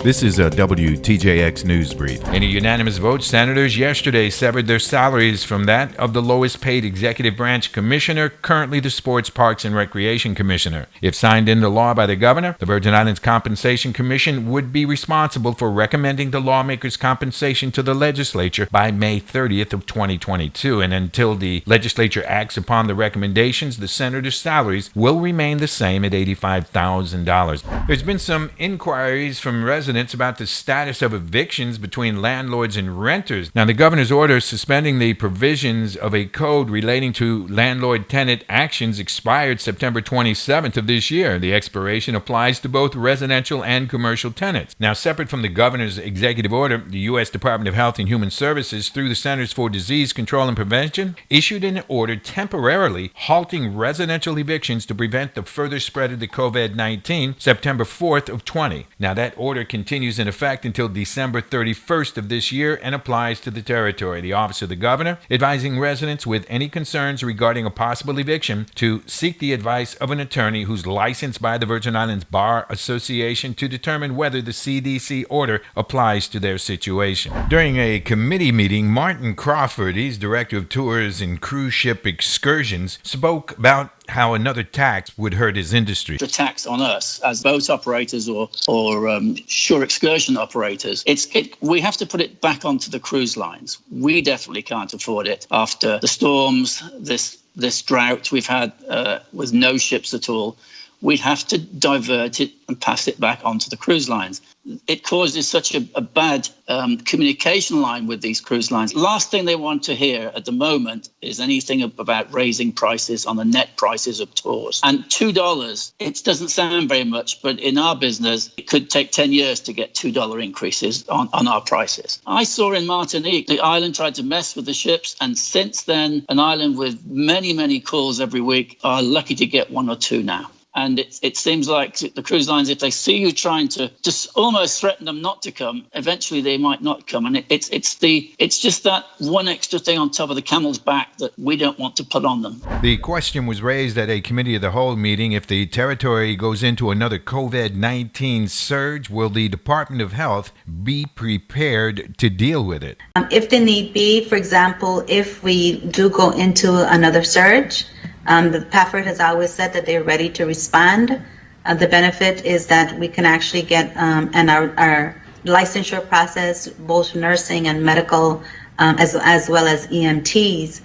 This is a WTJX News Brief. In a unanimous vote, senators yesterday severed their salaries from that of the lowest paid executive branch commissioner, currently the Sports, Parks, and Recreation Commissioner. If signed into law by the governor, the Virgin Islands Compensation Commission would be responsible for recommending the lawmakers' compensation to the legislature by May 30th of 2022. And until the legislature acts upon the recommendations, the senators' salaries will remain the same at $85,000. There's been some inquiries from residents about the status of evictions between landlords and renters. Now, the governor's order suspending the provisions of a code relating to landlord-tenant actions expired September 27th of this year. The expiration applies to both residential and commercial tenants. Now, separate from the governor's executive order, the U.S. Department of Health and Human Services, through the Centers for Disease Control and Prevention, issued an order temporarily halting residential evictions to prevent the further spread of the COVID-19 September 4th of 20. Now, that order continues in effect until December 31st of this year and applies to the territory. The Office of the Governor advising residents with any concerns regarding a possible eviction to seek the advice of an attorney who's licensed by the Virgin Islands Bar Association to determine whether the CDC order applies to their situation. During a committee meeting, Martin Crawford, he's Director of Tours and Cruise Ship Excursions, spoke about how another tax would hurt his industry. The tax on us as boat operators or shore excursion operators, we have to put it back onto the cruise lines. We definitely can't afford it after the storms, this drought we've had with no ships at all. We'd have to divert it and pass it back onto the cruise lines. It causes such a bad communication line with these cruise lines. Last thing they want to hear at the moment is anything about raising prices on the net prices of tours. And $2, it doesn't sound very much, but in our business, it could take 10 years to get $2 increases on our prices. I saw in Martinique, the island tried to mess with the ships, and since then, an island with many, many calls every week are lucky to get one or two now. And it seems like the cruise lines, if they see you trying to just almost threaten them not to come, eventually they might not come. And it's just that one extra thing on top of the camel's back that we don't want to put on them. The question was raised at a committee of the whole meeting. If the territory goes into another COVID-19 surge, will the Department of Health be prepared to deal with it? If the need be, for example, if we do go into another surge, the PAFRD has always said that they're ready to respond. The benefit is that we can actually get, and our licensure process, both nursing and medical, as well as EMTs,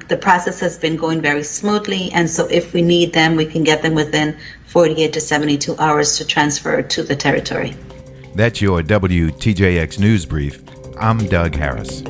the process has been going very smoothly. And so if we need them, we can get them within 48 to 72 hours to transfer to the territory. That's your WTJX News Brief. I'm Doug Harris.